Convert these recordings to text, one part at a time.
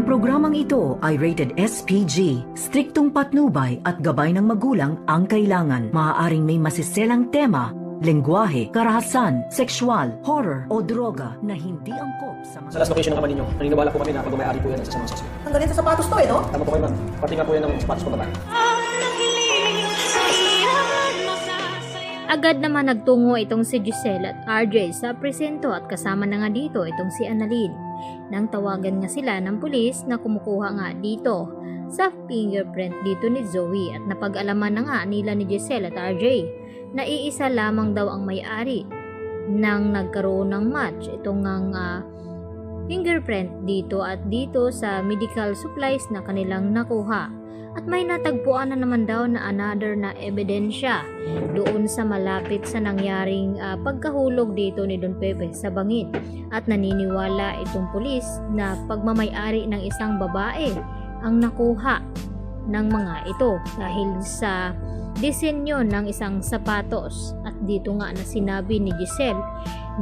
programang ito ay rated SPG. Striktong patnubay at gabay ng magulang ang kailangan. Maaaring may masiselang tema, lengguwahe, karahasan, sexual, horror o droga na hindi angkop sa Sa last location ng ama ninyo, naniniwala po kami na pag-may-ari po yan sa mga suspect. Ang ganito sa sapatos to no? Tama po kayo ma'am. Pati nga po yan ng sapatos ko babae. Agad naman nagtungo itong si Giselle at RJ sa presinto at kasama na nga dito itong si Annalyn. Nang tawagan nga sila ng pulis na kumukuha nga dito sa fingerprint dito ni Zoe at napag-alaman na nga nila ni Giselle at RJ na iisa lamang daw ang may-ari nang nagkaroon ng match itong fingerprint dito at dito sa medical supplies na kanilang nakuha. At may natagpuan na naman daw na another na ebidensya doon sa malapit sa nangyaring pagkahulog dito ni Don Pepe sa bangin. At naniniwala itong pulis na pagmamay-ari ng isang babae ang nakuha ng mga ito dahil sa disenyo ng isang sapatos. At dito nga na sinabi ni Giselle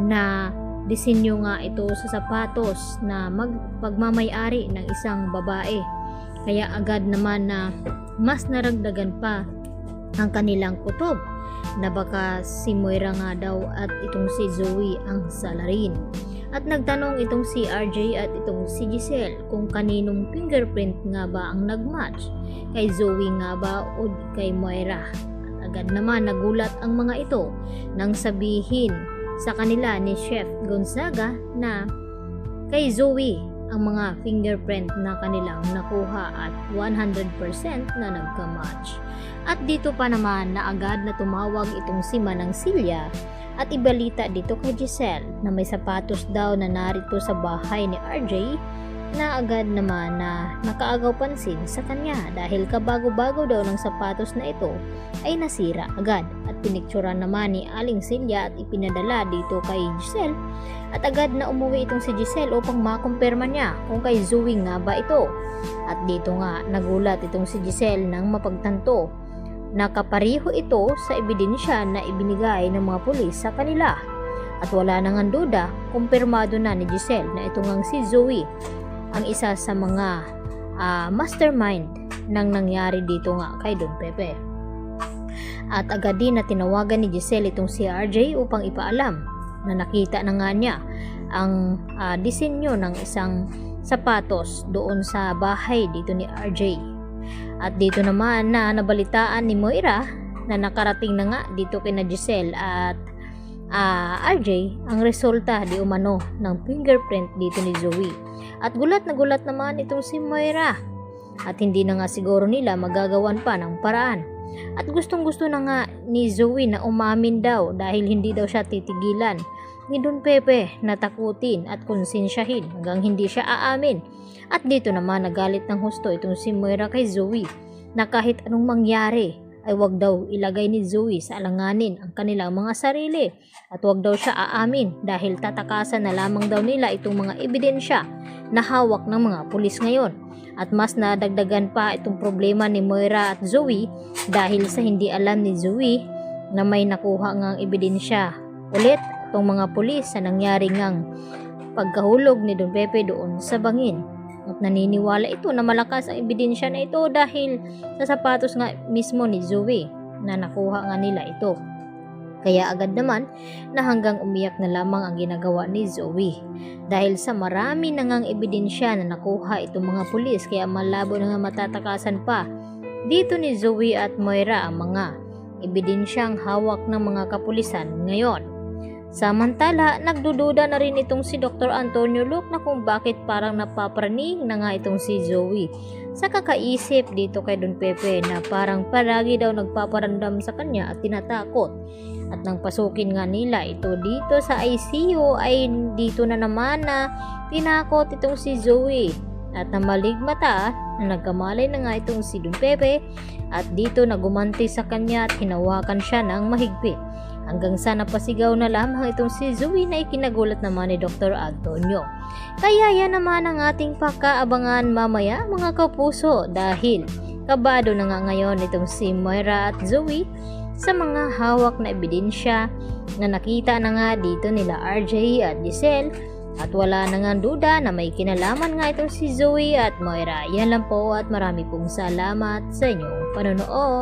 na disenyo nga ito sa sapatos na pagmamay-ari ng isang babae. Kaya agad naman na mas naragdagan pa ang kanilang kutob na baka si Moira nga daw at itong si Zoe ang salarin. At nagtanong itong si RJ at itong si Giselle kung kaninong fingerprint nga ba ang nagmatch, kay Zoe nga ba o kay Moira. At agad naman nagulat ang mga ito nang sabihin sa kanila ni Chef Gonzaga na kay Zoe ang mga fingerprint na kanilang nakuha at 100% na nagka-match. At dito pa naman na agad na tumawag itong si Manang Silya at ibalita dito kay Giselle na may sapatos daw na narito sa bahay ni RJ na agad naman na nakaagaw pansin sa kanya dahil kabago-bago daw ng sapatos na ito ay nasira agad. At pinikturan naman ni Aling Silya at ipinadala dito kay Giselle. At agad na umuwi itong si Giselle upang makumpirma niya kung kay Zoe nga ba ito. At dito nga nagulat itong si Giselle nang mapagtanto na kapareho ito sa ebidensya na ibinigay ng mga pulis sa kanila. At wala nang duda, kumpirmado na ni Giselle na ito ngang si Zoe ang isa sa mga mastermind ng nangyari dito nga kay Don Pepe. At agad din na tinawagan ni Giselle itong si RJ upang ipaalam na nakita na nga niya ang disenyo ng isang sapatos doon sa bahay dito ni RJ. At dito naman na nabalitaan ni Moira na nakarating na nga dito kina Giselle at RJ ang resulta di umano ng fingerprint dito ni Zoe. At gulat na gulat naman itong si Moira at hindi na nga siguro nila magagawan pa ng paraan. At gustong gusto na nga ni Zoe na umamin daw dahil hindi daw siya titigilan ni Don Pepe na takutin at konsensyahin hanggang hindi siya aamin. At dito naman nagalit ng husto itong si Moira kay Zoe na kahit anong mangyari ay wag daw ilagay ni Zoe sa alanganin ang kanilang mga sarili at wag daw siya aamin dahil tatakasan na lamang daw nila itong mga ebidensya na hawak ng mga pulis ngayon. At mas nadagdagan pa itong problema ni Moira at Zoe dahil sa hindi alam ni Zoe na may nakuha ngang ebidensya ulit itong mga pulis sa nangyari ngang pagkahulog ni Don Pepe doon sa bangin. At naniniwala ito na malakas ang ebidensya na ito dahil sa sapatos nga mismo ni Zoe na nakuha nga nila ito. Kaya agad naman na hanggang umiyak na lamang ang ginagawa ni Zoe dahil sa marami na ngang ebidensya na nakuha itong mga pulis, kaya malabo na nga matatakasan pa dito ni Zoe at Moira ang mga ebidensyang hawak ng mga kapulisan ngayon. Samantala, nagdududa na rin itong si Dr. Antonio Luke na kung bakit parang napapraning na nga itong si Zoe sa kakaisip dito kay Don Pepe na parang palagi daw nagpaparandam sa kanya at tinatakot. At nang pasukin nga nila ito dito sa ICU ay dito na naman na tinakot itong si Zoe at namaligmata na nagkamalay na nga itong si Don Pepe at dito nagumanti sa kanya at hinawakan siya ng mahigpit. Hanggang sa napasigaw na lamang itong si Zoe na ikinagulat naman ni Dr. Antonio. Kaya yan naman ang ating pakaabangan mamaya mga kapuso dahil kabado na nga ngayon itong si Moira at Zoe sa mga hawak na ebidensya na nakita na nga dito nila RJ at Giselle At wala na nga duda na may kinalaman nga ito si Zoe at Moira. Yan lang po at marami pong salamat sa inyong panonood.